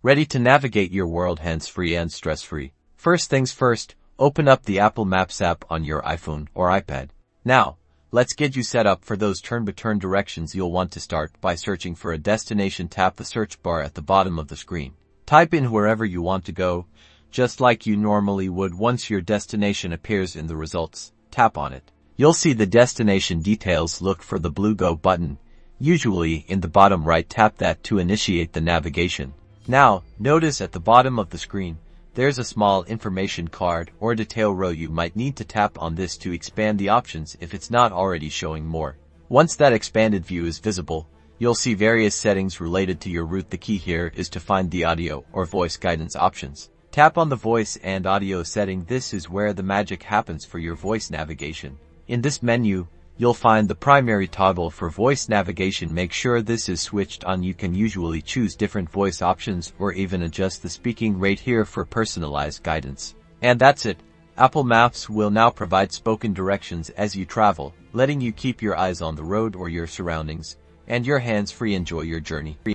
Ready to navigate your world hands-free and stress-free. First things first, open up the Apple Maps app on your iPhone or iPad. Now, let's get you set up for those turn-by-turn directions. You'll want to start by searching for a destination. Tap the search bar at the bottom of the screen. Type in wherever you want to go, just like you normally would. Once your destination appears in the results, tap on it. You'll see the destination details. Look for the blue Go button, usually in the bottom right. Tap that to initiate the navigation. Now, notice at the bottom of the screen, there's a small information card or detail row. You might need to tap on this to expand the options if it's not already showing more. Once that expanded view is visible, you'll see various settings related to your route. The key here is to find the audio or voice guidance options. Tap on the voice and audio setting. This is where the magic happens for your voice navigation. In this menu, you'll find the primary toggle for voice navigation. Make sure this is switched on. You can usually choose different voice options or even adjust the speaking rate here for personalized guidance. And that's it. Apple Maps will now provide spoken directions as you travel, letting you keep your eyes on the road or your surroundings, and your hands free. Enjoy your journey.